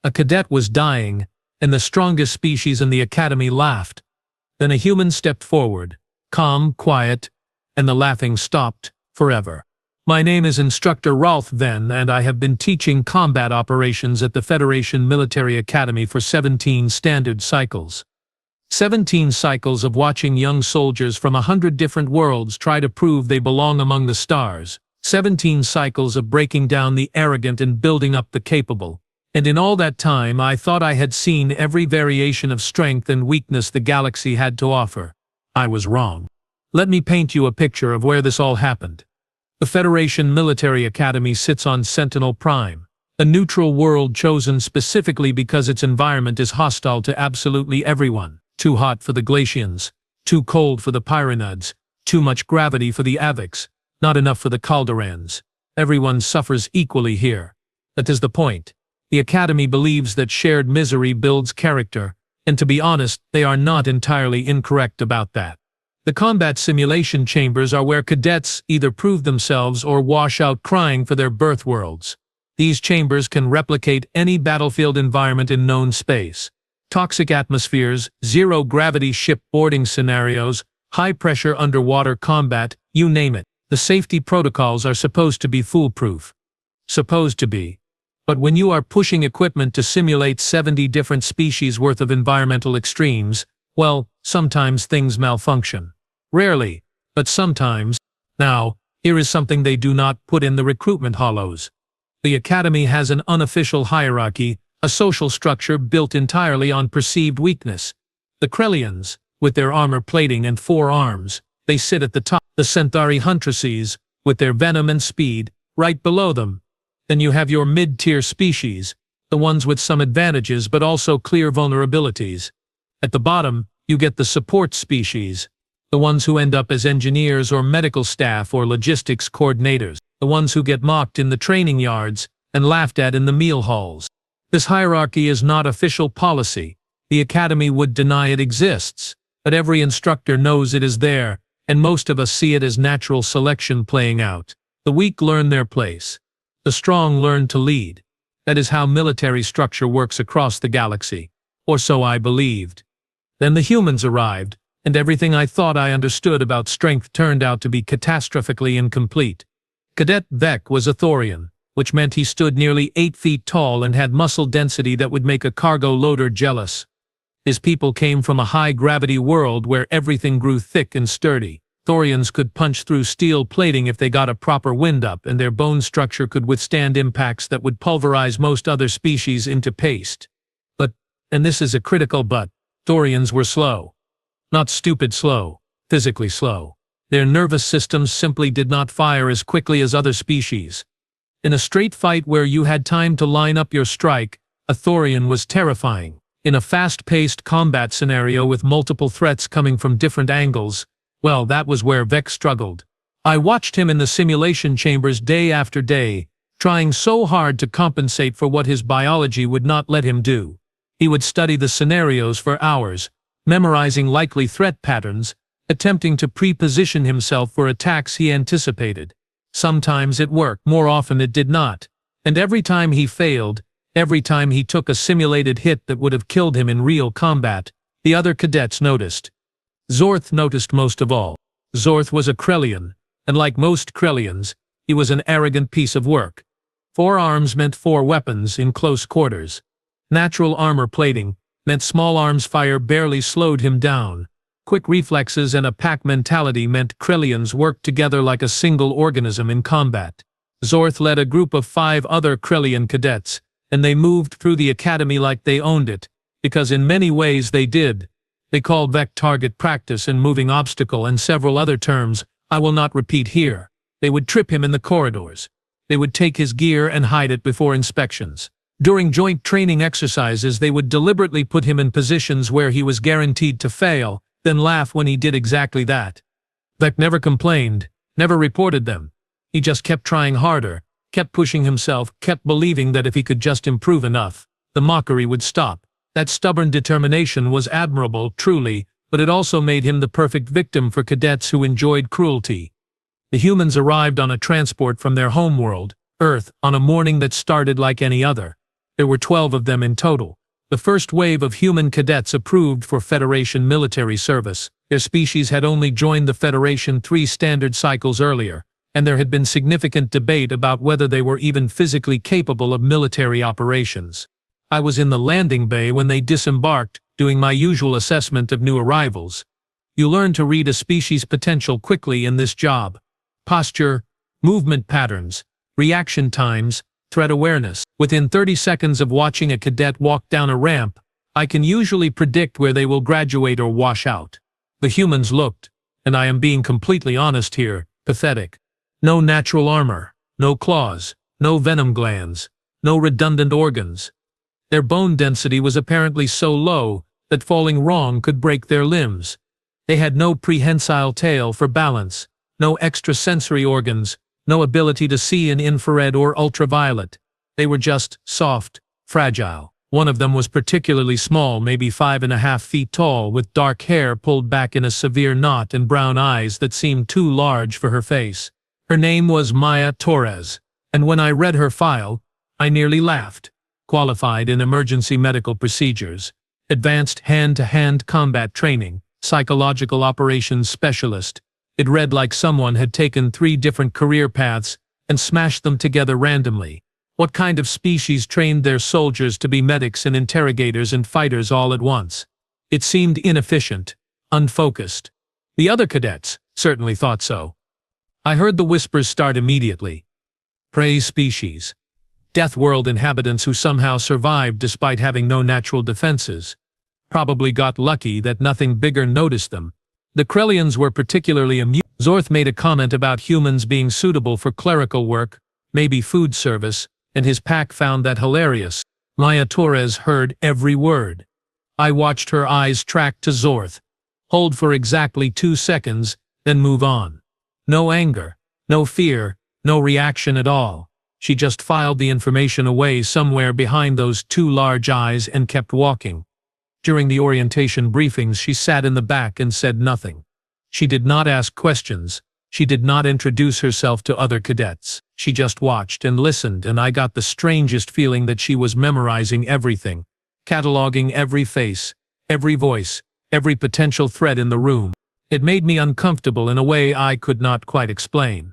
A cadet was dying, and the strongest species in the academy laughed. Then a human stepped forward, calm, quiet, and the laughing stopped forever. My name is Instructor Rolf Venn, and I have been teaching combat operations at the Federation Military Academy for 17 standard cycles. 17 cycles of watching young soldiers from 100 different worlds try to prove they belong among the stars. 17 cycles of breaking down the arrogant and building up the capable. And in all that time I thought I had seen every variation of strength and weakness the galaxy had to offer. I was wrong. Let me paint you a picture of where this all happened. The Federation Military Academy sits on Sentinel Prime, a neutral world chosen specifically because its environment is hostile to absolutely everyone. Too hot for the Glacians, too cold for the Pyrenids, too much gravity for the Avics, not enough for the Calderans. Everyone suffers equally here. That is the point. The Academy believes that shared misery builds character, and to be honest, they are not entirely incorrect about that. The combat simulation chambers are where cadets either prove themselves or wash out crying for their birth worlds. These chambers can replicate any battlefield environment in known space. Toxic atmospheres, zero-gravity ship boarding scenarios, high-pressure underwater combat, you name it. The safety protocols are supposed to be foolproof. Supposed to be. But when you are pushing equipment to simulate 70 different species worth of environmental extremes, well, sometimes things malfunction. Rarely, but sometimes. Now, here is something they do not put in the recruitment hollows. The Academy has an unofficial hierarchy, a social structure built entirely on perceived weakness. The Krellians, with their armor plating and 4 arms, they sit at the top. The Centauri Huntresses, with their venom and speed, right below them. Then you have your mid-tier species, the ones with some advantages but also clear vulnerabilities. At the bottom, you get the support species, the ones who end up as engineers or medical staff or logistics coordinators, the ones who get mocked in the training yards and laughed at in the meal halls. This hierarchy is not official policy. The Academy would deny it exists, but every instructor knows it is there, and most of us see it as natural selection playing out. The weak learn their place. The strong learn to lead. That is how military structure works across the galaxy. Or so I believed. Then the humans arrived, and everything I thought I understood about strength turned out to be catastrophically incomplete. Cadet Vec was a Thorian, which meant he stood nearly 8 feet tall and had muscle density that would make a cargo loader jealous. His people came from a high-gravity world where everything grew thick and sturdy. Thorians could punch through steel plating if they got a proper wind-up, and their bone structure could withstand impacts that would pulverize most other species into paste. But, and this is a critical but, Thorians were slow. Not stupid slow, physically slow. Their nervous systems simply did not fire as quickly as other species. In a straight fight where you had time to line up your strike, a Thorian was terrifying. In a fast-paced combat scenario with multiple threats coming from different angles, well, that was where Vec struggled. I watched him in the simulation chambers day after day, trying so hard to compensate for what his biology would not let him do. He would study the scenarios for hours, memorizing likely threat patterns, attempting to pre-position himself for attacks he anticipated. Sometimes it worked, more often it did not. And every time he failed, every time he took a simulated hit that would have killed him in real combat, the other cadets noticed. Zorth noticed most of all. Zorth was a Krellian, and like most Krellians, he was an arrogant piece of work. 4 arms meant 4 weapons in close quarters. Natural armor plating meant small arms fire barely slowed him down. Quick reflexes and a pack mentality meant Krellians worked together like a single organism in combat. Zorth led a group of 5 other Krellian cadets, and they moved through the academy like they owned it, because in many ways they did. They called Vec target practice and moving obstacle and several other terms I will not repeat here. They would trip him in the corridors. They would take his gear and hide it before inspections. During joint training exercises they would deliberately put him in positions where he was guaranteed to fail, then laugh when he did exactly that. Vec never complained, never reported them. He just kept trying harder, kept pushing himself, kept believing that if he could just improve enough, the mockery would stop. That stubborn determination was admirable, truly, but it also made him the perfect victim for cadets who enjoyed cruelty. The humans arrived on a transport from their homeworld, Earth, on a morning that started like any other. There were 12 of them in total. The first wave of human cadets approved for Federation military service. Their species had only joined the Federation 3 standard cycles earlier, and there had been significant debate about whether they were even physically capable of military operations. I was in the landing bay when they disembarked, doing my usual assessment of new arrivals. You learn to read a species' potential quickly in this job. Posture, movement patterns, reaction times, threat awareness. Within 30 seconds of watching a cadet walk down a ramp, I can usually predict where they will graduate or wash out. The humans looked, and I am being completely honest here, pathetic. No natural armor, no claws, no venom glands, no redundant organs. Their bone density was apparently so low that falling wrong could break their limbs. They had no prehensile tail for balance, no extrasensory organs, no ability to see in infrared or ultraviolet. They were just soft, fragile. One of them was particularly small, maybe 5.5 feet tall, with dark hair pulled back in a severe knot and brown eyes that seemed too large for her face. Her name was Maya Torres, and when I read her file, I nearly laughed. Qualified in emergency medical procedures, advanced hand-to-hand combat training, psychological operations specialist. It read like someone had taken 3 different career paths and smashed them together randomly. What kind of species trained their soldiers to be medics and interrogators and fighters all at once? It seemed inefficient, unfocused. The other cadets certainly thought so. I heard the whispers start immediately. Prey species. Death world inhabitants who somehow survived despite having no natural defenses. Probably got lucky that nothing bigger noticed them. The Krellians were particularly amused. Zorth made a comment about humans being suitable for clerical work, maybe food service, and his pack found that hilarious. Maya Torres heard every word. I watched her eyes track to Zorth, hold for exactly 2 seconds, then move on. No anger, no fear, no reaction at all. She just filed the information away somewhere behind those 2 large eyes and kept walking. During the orientation briefings, she sat in the back and said nothing. She did not ask questions. She did not introduce herself to other cadets. She just watched and listened, and I got the strangest feeling that she was memorizing everything, cataloging every face, every voice, every potential threat in the room. It made me uncomfortable in a way I could not quite explain.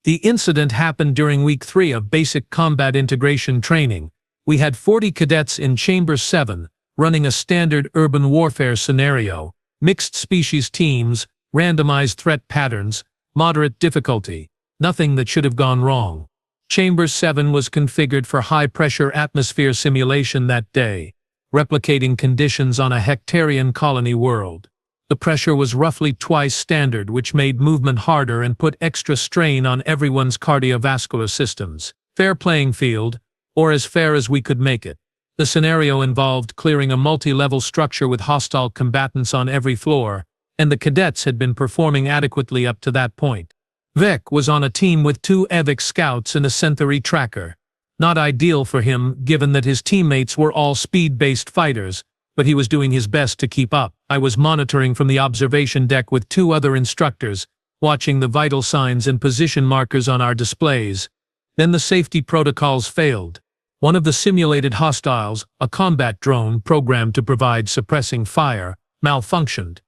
The incident happened during week 3 of basic combat integration training. We had 40 cadets in Chamber 7, running a standard urban warfare scenario, mixed species teams, randomized threat patterns, moderate difficulty, nothing that should have gone wrong. Chamber 7 was configured for high-pressure atmosphere simulation that day, replicating conditions on a Hectarian colony world. The pressure was roughly twice standard, which made movement harder and put extra strain on everyone's cardiovascular systems. Fair playing field, or as fair as we could make it. The scenario involved clearing a multi-level structure with hostile combatants on every floor, and the cadets had been performing adequately up to that point. Vec was on a team with 2 Evic scouts and a Centauri tracker. Not ideal for him, given that his teammates were all speed-based fighters, but he was doing his best to keep up. I was monitoring from the observation deck with 2 other instructors, watching the vital signs and position markers on our displays. Then the safety protocols failed. One of the simulated hostiles, a combat drone programmed to provide suppressing fire, malfunctioned.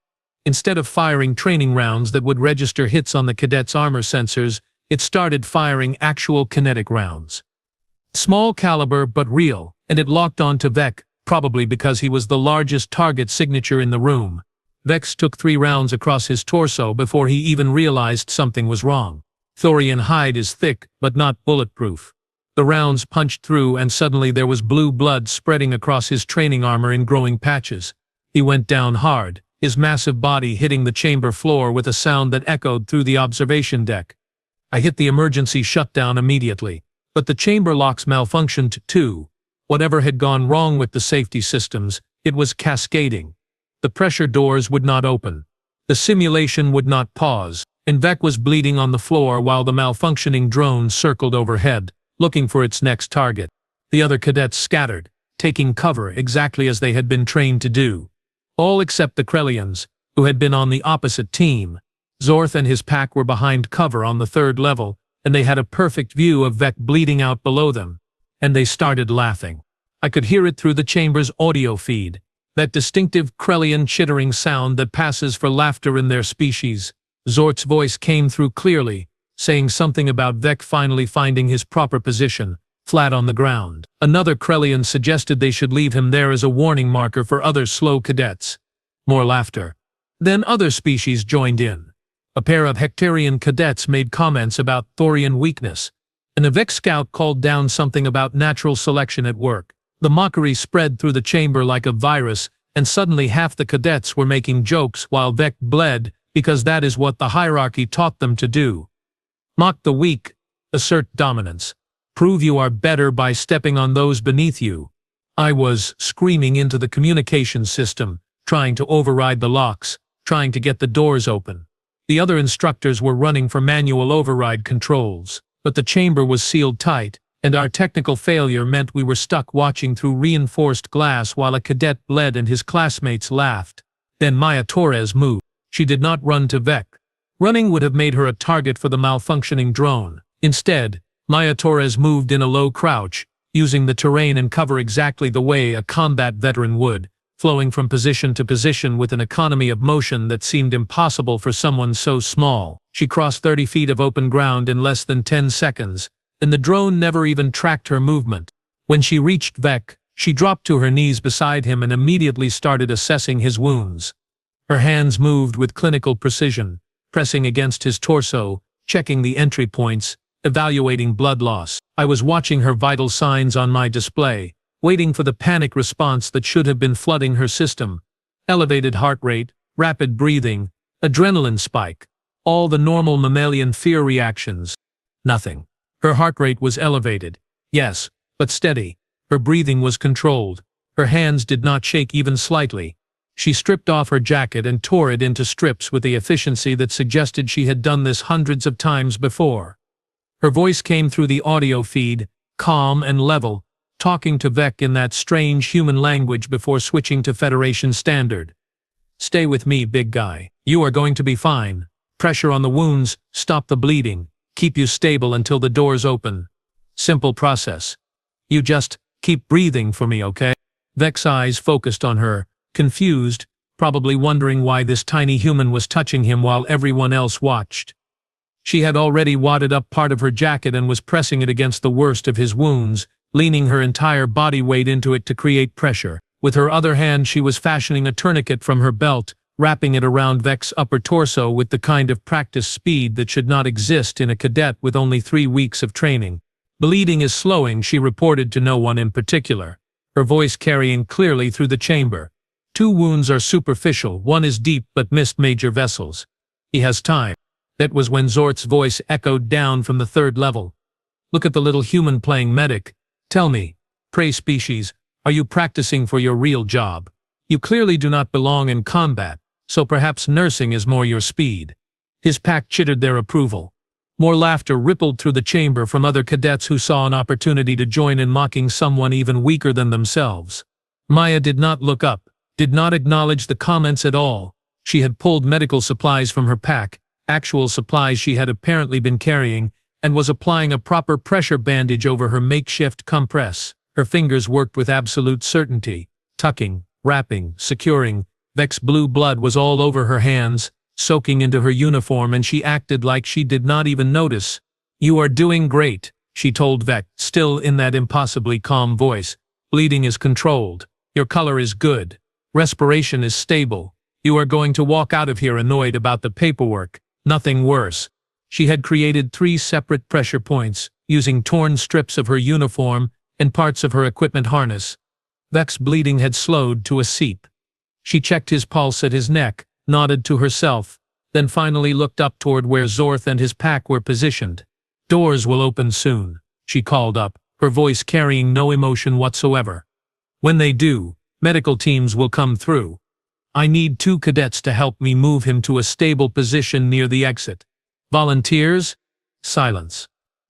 Instead of firing training rounds that would register hits on the cadets' armor sensors, it started firing actual kinetic rounds. Small caliber but real, and it locked onto Vec, probably because he was the largest target signature in the room. Vex took 3 rounds across his torso before he even realized something was wrong. Thorian hide is thick, but not bulletproof. The rounds punched through, and suddenly there was blue blood spreading across his training armor in growing patches. He went down hard, his massive body hitting the chamber floor with a sound that echoed through the observation deck. I hit the emergency shutdown immediately, but the chamber locks malfunctioned too. Whatever had gone wrong with the safety systems, it was cascading. The pressure doors would not open. The simulation would not pause, and Vec was bleeding on the floor while the malfunctioning drone circled overhead, looking for its next target. The other cadets scattered, taking cover exactly as they had been trained to do. All except the Krellians, who had been on the opposite team. Zorth and his pack were behind cover on the 3rd level, and they had a perfect view of Vec bleeding out below them. And they started laughing. I could hear it through the chamber's audio feed, that distinctive Krellian chittering sound that passes for laughter in their species. Zort's voice came through clearly, saying something about Vec finally finding his proper position, flat on the ground. Another Krellian suggested they should leave him there as a warning marker for other slow cadets. More laughter. Then other species joined in. A pair of Hectarian cadets made comments about Thorian weakness, and a Vec scout called down something about natural selection at work. The mockery spread through the chamber like a virus, and suddenly half the cadets were making jokes while Vec bled, because that is what the hierarchy taught them to do. Mock the weak, assert dominance. Prove you are better by stepping on those beneath you. I was screaming into the communication system, trying to override the locks, trying to get the doors open. The other instructors were running for manual override controls, but the chamber was sealed tight, and our technical failure meant we were stuck watching through reinforced glass while a cadet bled and his classmates laughed. Then Maya Torres moved. She did not run to Vec. Running would have made her a target for the malfunctioning drone. Instead, Maya Torres moved in a low crouch, using the terrain and cover exactly the way a combat veteran would, flowing from position to position with an economy of motion that seemed impossible for someone so small. She crossed 30 feet of open ground in less than 10 seconds, and the drone never even tracked her movement. When she reached Vec, she dropped to her knees beside him and immediately started assessing his wounds. Her hands moved with clinical precision, pressing against his torso, checking the entry points, evaluating blood loss. I was watching her vital signs on my display, waiting for the panic response that should have been flooding her system. Elevated heart rate, rapid breathing, adrenaline spike, all the normal mammalian fear reactions. Nothing. Her heart rate was elevated, yes, but steady. Her breathing was controlled. Her hands did not shake even slightly. She stripped off her jacket and tore it into strips with the efficiency that suggested she had done this hundreds of times before. Her voice came through the audio feed, calm and level, talking to Vec in that strange human language before switching to Federation standard. Stay with me, big guy. You are going to be fine. Pressure on the wounds, stop the bleeding, keep you stable until the doors open. Simple process. You just keep breathing for me, okay? Vec's eyes focused on her, confused, probably wondering why this tiny human was touching him while everyone else watched. She had already wadded up part of her jacket and was pressing it against the worst of his wounds, leaning her entire body weight into it to create pressure. With her other hand she was fashioning a tourniquet from her belt, wrapping it around Vec's upper torso with the kind of practice speed that should not exist in a cadet with only 3 weeks of training. Bleeding is slowing, she reported to no one in particular, her voice carrying clearly through the chamber. 2 wounds are superficial, 1 is deep but missed major vessels. He has time. That was when Zort's voice echoed down from the 3rd level. Look at the little human playing medic. Tell me, prey species, are you practicing for your real job? You clearly do not belong in combat, so perhaps nursing is more your speed. His pack chittered their approval. More laughter rippled through the chamber from other cadets who saw an opportunity to join in mocking someone even weaker than themselves. Maya did not look up, did not acknowledge the comments at all. She had pulled medical supplies from her pack, actual supplies she had apparently been carrying, and was applying a proper pressure bandage over her makeshift compress. Her fingers worked with absolute certainty, tucking, wrapping, securing. Vec's blue blood was all over her hands, soaking into her uniform, and she acted like she did not even notice. You are doing great, she told Vec, still in that impossibly calm voice. Bleeding is controlled. Your color is good. Respiration is stable. You are going to walk out of here annoyed about the paperwork. Nothing worse. She had created 3 separate pressure points, using torn strips of her uniform and parts of her equipment harness. Vec's bleeding had slowed to a seep. She checked his pulse at his neck, nodded to herself, then finally looked up toward where Zorth and his pack were positioned. Doors will open soon, she called up, her voice carrying no emotion whatsoever. When they do, medical teams will come through. I need 2 cadets to help me move him to a stable position near the exit. Volunteers? Silence.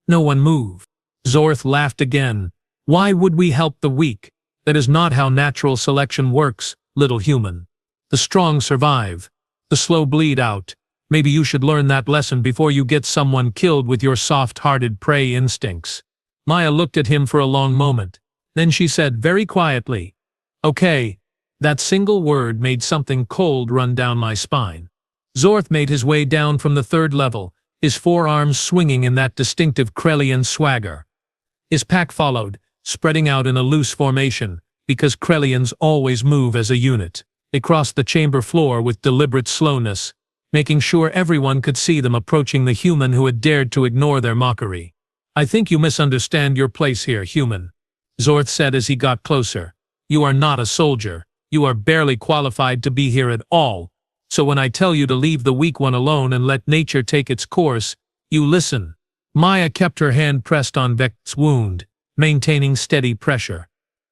No one moved. Zorth laughed again. Why would we help the weak? That is not how natural selection works, little human. The strong survive. The slow bleed out. Maybe you should learn that lesson before you get someone killed with your soft-hearted prey instincts. Maya looked at him for a long moment, Then she said very quietly, "Okay." That single word made something cold run down my spine. Zorth made his way down from the third level, his forearms swinging in that distinctive Krellian swagger. His pack followed, spreading out in a loose formation, because Krellians always move as a unit. They crossed the chamber floor with deliberate slowness, making sure everyone could see them approaching the human who had dared to ignore their mockery. "I think you misunderstand your place here, human," Zorth said as he got closer. "You are not a soldier. You are barely qualified to be here at all. So when I tell you to leave the weak one alone and let nature take its course, you listen." Maya kept her hand pressed on Vec's wound, maintaining steady pressure.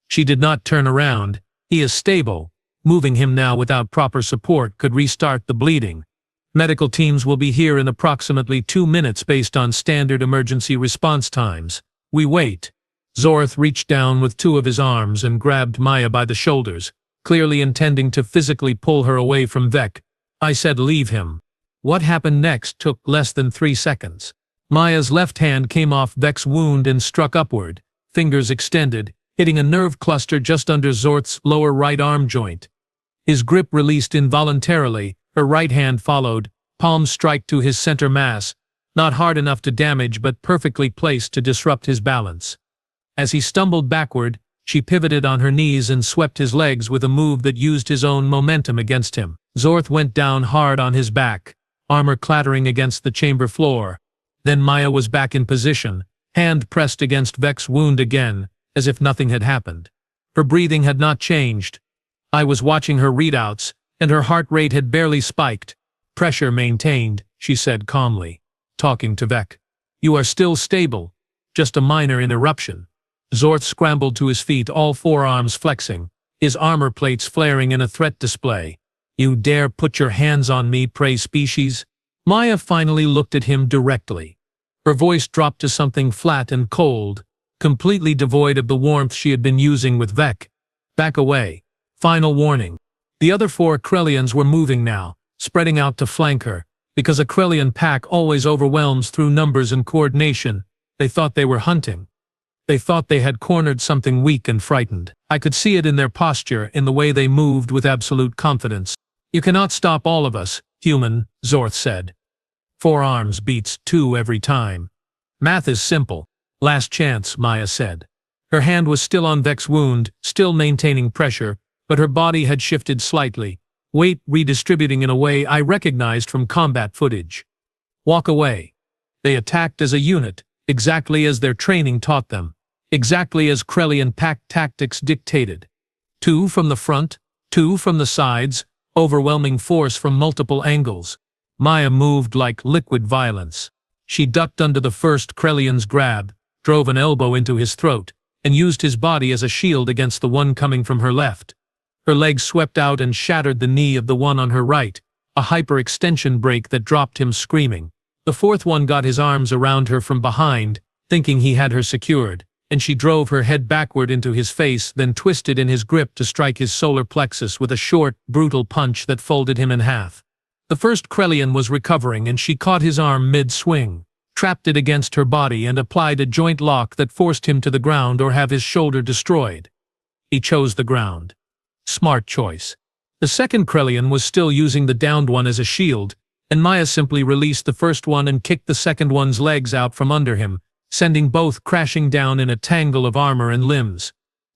She did not turn around. He is stable. Moving him now without proper support could restart the bleeding. Medical teams will be here in approximately 2 minutes based on standard emergency response times. We wait. Zorth reached down with 2 of his arms and grabbed Maya by the shoulders, clearly intending to physically pull her away from Vec. I said leave him. What happened next took less than 3 seconds. Maya's left hand came off Vec's wound and struck upward, fingers extended, hitting a nerve cluster just under Zorth's lower right arm joint. His grip released involuntarily, her right hand followed, palm strike to his center mass, not hard enough to damage but perfectly placed to disrupt his balance. As he stumbled backward, she pivoted on her knees and swept his legs with a move that used his own momentum against him. Zorth went down hard on his back, armor clattering against the chamber floor. Then Maya was back in position, hand pressed against Vec's wound again, as if nothing had happened. Her breathing had not changed. I was watching her readouts, and her heart rate had barely spiked. "Pressure maintained," she said calmly, talking to Vec. "You are still stable. Just a minor interruption." Zorth scrambled to his feet, all forearms flexing, his armor plates flaring in a threat display. "You dare put your hands on me, prey species?" Maya finally looked at him directly. Her voice dropped to something flat and cold, completely devoid of the warmth she had been using with Vec. "Back away. Final warning." The other 4 Krellians were moving now, spreading out to flank her. Because a Krellian pack always overwhelms through numbers and coordination, they thought they were hunting. They thought they had cornered something weak and frightened. I could see it in their posture, in the way they moved with absolute confidence. "You cannot stop all of us, human," Zorth said. 4 arms beats 2 every time. "Math is simple. Last chance," Maya said. Her hand was still on Vec's wound, still maintaining pressure, but her body had shifted slightly, weight redistributing in a way I recognized from combat footage. "Walk away." They attacked as a unit, exactly as their training taught them, exactly as Krellian pack tactics dictated. 2 from the front, 2 from the sides, overwhelming force from multiple angles. Maya moved like liquid violence. She ducked under the first Krellian's grab, drove an elbow into his throat, and used his body as a shield against the one coming from her left. Her legs swept out and shattered the knee of the one on her right, a hyperextension break that dropped him screaming. The 4th one got his arms around her from behind, thinking he had her secured, and she drove her head backward into his face, then twisted in his grip to strike his solar plexus with a short, brutal punch that folded him in half. The first Krellian was recovering and she caught his arm mid-swing, trapped it against her body and applied a joint lock that forced him to the ground or have his shoulder destroyed. He chose the ground. Smart choice. The second Krellian was still using the downed one as a shield, and Maya simply released the first one and kicked the second one's legs out from under him, sending both crashing down in a tangle of armor and limbs.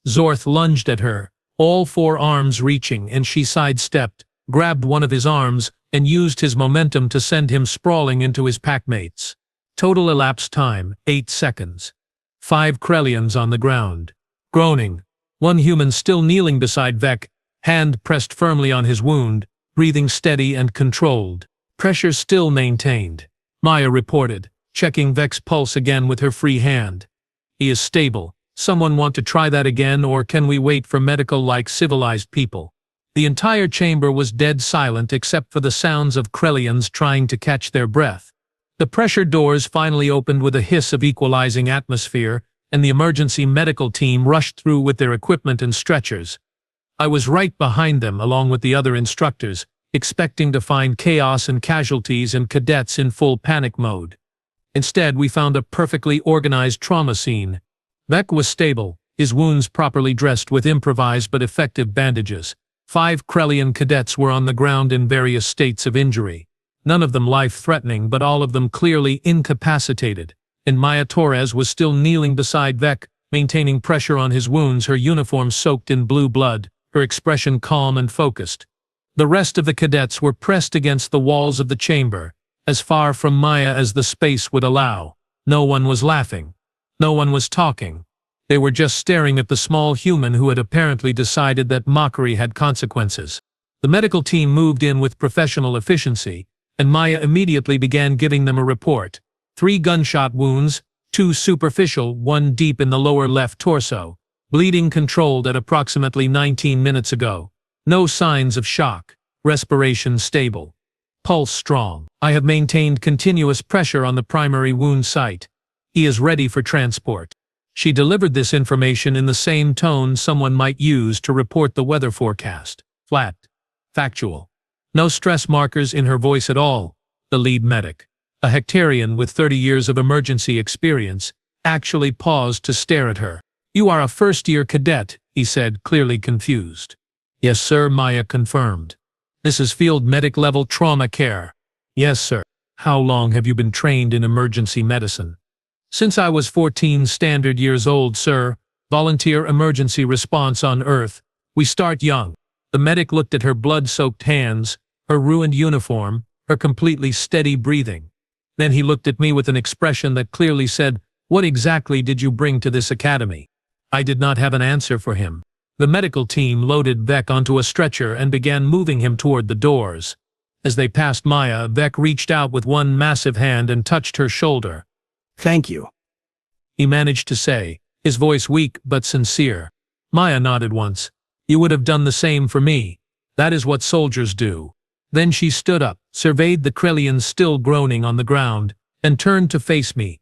Zorth lunged at her, all 4 arms reaching, and she sidestepped, grabbed one of his arms, and used his momentum to send him sprawling into his packmates. Total elapsed time, 8 seconds. 5 Krellians on the ground. Groaning. 1 human still kneeling beside Vec, hand pressed firmly on his wound, breathing steady and controlled. Pressure still maintained. Maya reported, checking Vec's pulse again with her free hand. "He is stable. Someone want to try that again, or can we wait for medical like civilized people?" The entire chamber was dead silent except for the sounds of Krellians trying to catch their breath. The pressure doors finally opened with a hiss of equalizing atmosphere, and the emergency medical team rushed through with their equipment and stretchers. I was right behind them along with the other instructors, expecting to find chaos and casualties and cadets in full panic mode. Instead, we found a perfectly organized trauma scene. Vec was stable, his wounds properly dressed with improvised but effective bandages. 5 Krellian cadets were on the ground in various states of injury. None of them life-threatening, but all of them clearly incapacitated. And Maya Torres was still kneeling beside Vec, maintaining pressure on his wounds, her uniform soaked in blue blood, her expression calm and focused. The rest of the cadets were pressed against the walls of the chamber, as far from Maya as the space would allow. No one was laughing. No one was talking. They were just staring at the small human who had apparently decided that mockery had consequences. The medical team moved in with professional efficiency, and Maya immediately began giving them a report. 3 gunshot wounds, 2 superficial, 1 deep in the lower left torso. Bleeding controlled at approximately 19 minutes ago. No signs of shock. Respiration stable. Pulse strong. I have maintained continuous pressure on the primary wound site. He is ready for transport. She delivered this information in the same tone someone might use to report the weather forecast. Flat. Factual. No stress markers in her voice at all. The lead medic, a Hectarian with 30 years of emergency experience, actually paused to stare at her. "You are a first-year cadet," he said, clearly confused. "Yes, sir," Maya confirmed. "This is field medic-level trauma care." "Yes, sir." "How long have you been trained in emergency medicine?" "Since I was 14 standard years old, sir. Volunteer emergency response on Earth. We start young." The medic looked at her blood-soaked hands, her ruined uniform, her completely steady breathing. Then he looked at me with an expression that clearly said, "What exactly did you bring to this academy?" I did not have an answer for him. The medical team loaded Vec onto a stretcher and began moving him toward the doors. As they passed Maya, Vec reached out with one massive hand and touched her shoulder. "Thank you," he managed to say, his voice weak but sincere. Maya nodded once. "You would have done the same for me. That is what soldiers do." Then she stood up, surveyed the Krellians still groaning on the ground, and turned to face me.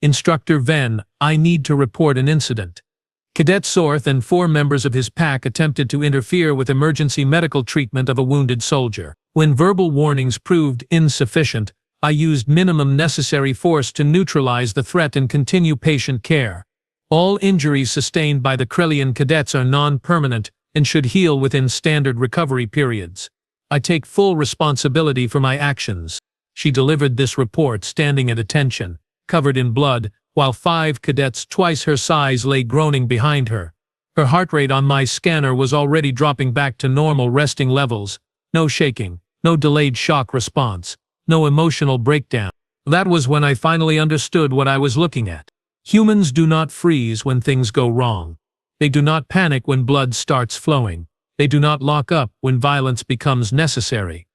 "Instructor Ven, I need to report an incident." Cadet Sorth and 4 members of his pack attempted to interfere with emergency medical treatment of a wounded soldier. When verbal warnings proved insufficient, I used minimum necessary force to neutralize the threat and continue patient care. All injuries sustained by the Krellian cadets are non-permanent and should heal within standard recovery periods. I take full responsibility for my actions. She delivered this report standing at attention, covered in blood, while 5 cadets twice her size lay groaning behind her. Her heart rate on my scanner was already dropping back to normal resting levels. No shaking, no delayed shock response, no emotional breakdown. That was when I finally understood what I was looking at. Humans do not freeze when things go wrong. They do not panic when blood starts flowing. They do not lock up when violence becomes necessary.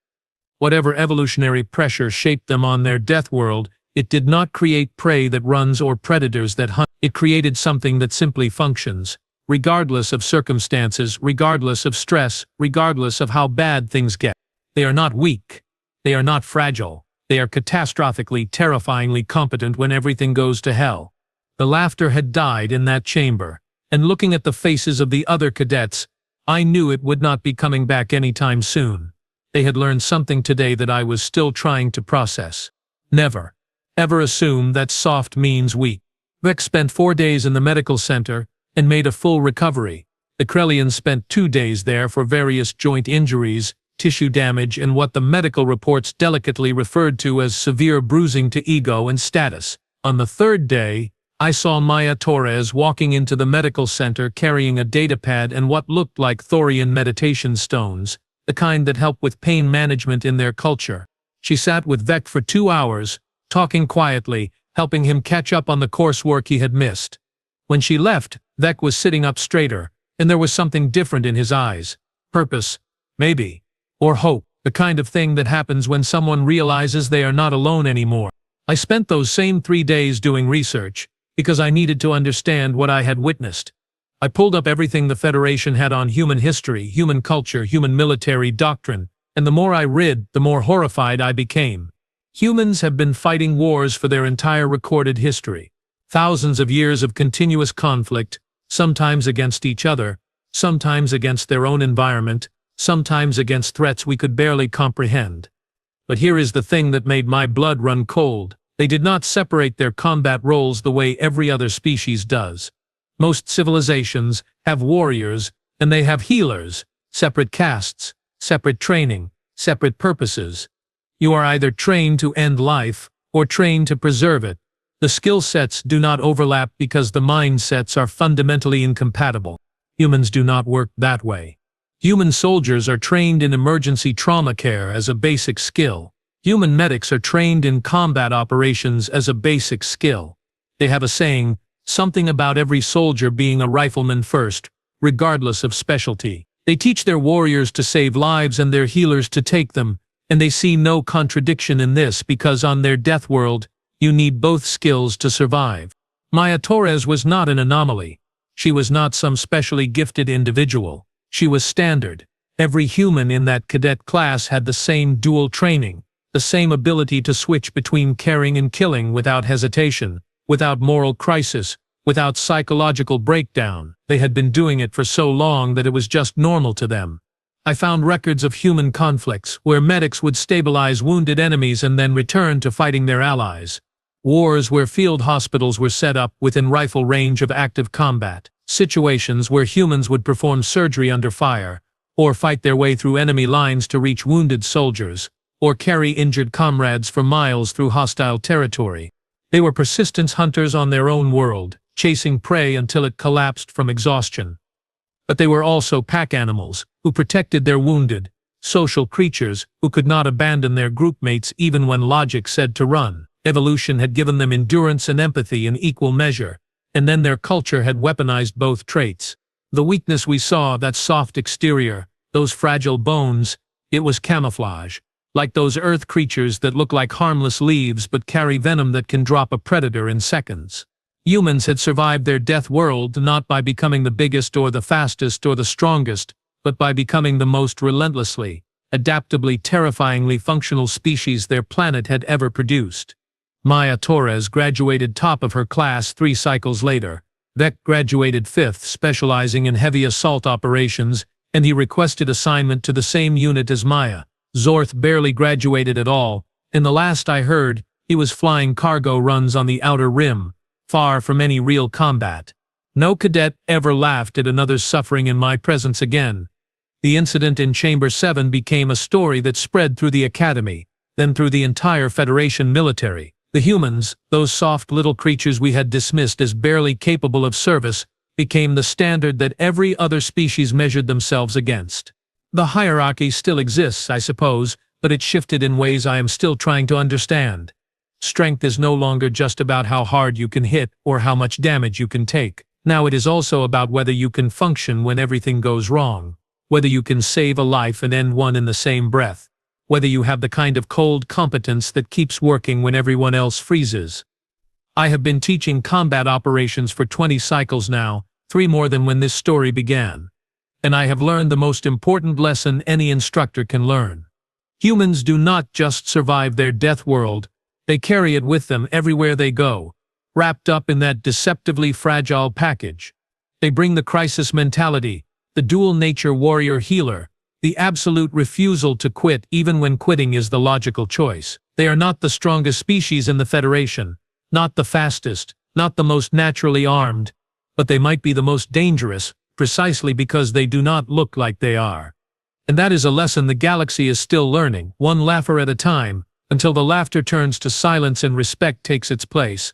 Whatever evolutionary pressure shaped them on their death world, it did not create prey that runs or predators that hunt. It created something that simply functions, regardless of circumstances, regardless of stress, regardless of how bad things get. They are not weak. They are not fragile. They are catastrophically, terrifyingly competent when everything goes to hell. The laughter had died in that chamber, and looking at the faces of the other cadets, I knew it would not be coming back anytime soon. They had learned something today that I was still trying to process. Never, ever assume that soft means weak. Vec spent 4 days in the medical center and made a full recovery. The Krellians spent 2 days there for various joint injuries, tissue damage, and what the medical reports delicately referred to as severe bruising to ego and status. On the 3rd day, I saw Maya Torres walking into the medical center carrying a datapad and what looked like Thorian meditation stones, the kind that help with pain management in their culture. She sat with Vec for 2 hours, talking quietly, helping him catch up on the coursework he had missed. When she left, Vec was sitting up straighter, and there was something different in his eyes. Purpose, maybe. Or hope, the kind of thing that happens when someone realizes they are not alone anymore. I spent those same 3 days doing research, because I needed to understand what I had witnessed. I pulled up everything the Federation had on human history, human culture, human military doctrine, and the more I read, the more horrified I became. Humans have been fighting wars for their entire recorded history. Thousands of years of continuous conflict, sometimes against each other, sometimes against their own environment, sometimes against threats we could barely comprehend. But here is the thing that made my blood run cold. They did not separate their combat roles the way every other species does. Most civilizations have warriors, and they have healers, separate castes, separate training, separate purposes. You are either trained to end life, or trained to preserve it. The skill sets do not overlap because the mindsets are fundamentally incompatible. Humans do not work that way. Human soldiers are trained in emergency trauma care as a basic skill. Human medics are trained in combat operations as a basic skill. They have a saying, something about every soldier being a rifleman first, regardless of specialty. They teach their warriors to save lives and their healers to take them, and they see no contradiction in this because on their death world, you need both skills to survive. Maya Torres was not an anomaly. She was not some specially gifted individual. She was standard. Every human in that cadet class had the same dual training, the same ability to switch between caring and killing without hesitation, without moral crisis, without psychological breakdown. They had been doing it for so long that it was just normal to them. I found records of human conflicts where medics would stabilize wounded enemies and then return to fighting their allies. Wars where field hospitals were set up within rifle range of active combat. Situations where humans would perform surgery under fire, or fight their way through enemy lines to reach wounded soldiers, or carry injured comrades for miles through hostile territory. They were persistence hunters on their own world, chasing prey until it collapsed from exhaustion. But they were also pack animals, who protected their wounded, social creatures who could not abandon their groupmates even when logic said to run. Evolution had given them endurance and empathy in equal measure, and then their culture had weaponized both traits. The weakness we saw, that soft exterior, those fragile bones, it was camouflage. Like those earth creatures that look like harmless leaves but carry venom that can drop a predator in seconds. Humans had survived their death world not by becoming the biggest or the fastest or the strongest, but by becoming the most relentlessly, adaptably, terrifyingly functional species their planet had ever produced. Maya Torres graduated top of her class 3 cycles later. Vec graduated 5th, specializing in heavy assault operations, and he requested assignment to the same unit as Maya. Zorth barely graduated at all. In the last I heard, he was flying cargo runs on the Outer Rim, far from any real combat. No cadet ever laughed at another's suffering in my presence again. The incident in Chamber 7 became a story that spread through the Academy, then through the entire Federation military. The humans, those soft little creatures we had dismissed as barely capable of service, became the standard that every other species measured themselves against. The hierarchy still exists, I suppose, but it shifted in ways I am still trying to understand. Strength is no longer just about how hard you can hit or how much damage you can take. Now it is also about whether you can function when everything goes wrong, whether you can save a life and end one in the same breath, whether you have the kind of cold competence that keeps working when everyone else freezes. I have been teaching combat operations for 20 cycles now, 3 more than when this story began. And I have learned the most important lesson any instructor can learn. Humans do not just survive their death world, they carry it with them everywhere they go, wrapped up in that deceptively fragile package. They bring the crisis mentality, the dual nature warrior healer, the absolute refusal to quit even when quitting is the logical choice. They are not the strongest species in the Federation, not the fastest, not the most naturally armed, but they might be the most dangerous, precisely because they do not look like they are. And that is a lesson the galaxy is still learning, one laugher at a time, until the laughter turns to silence and respect takes its place.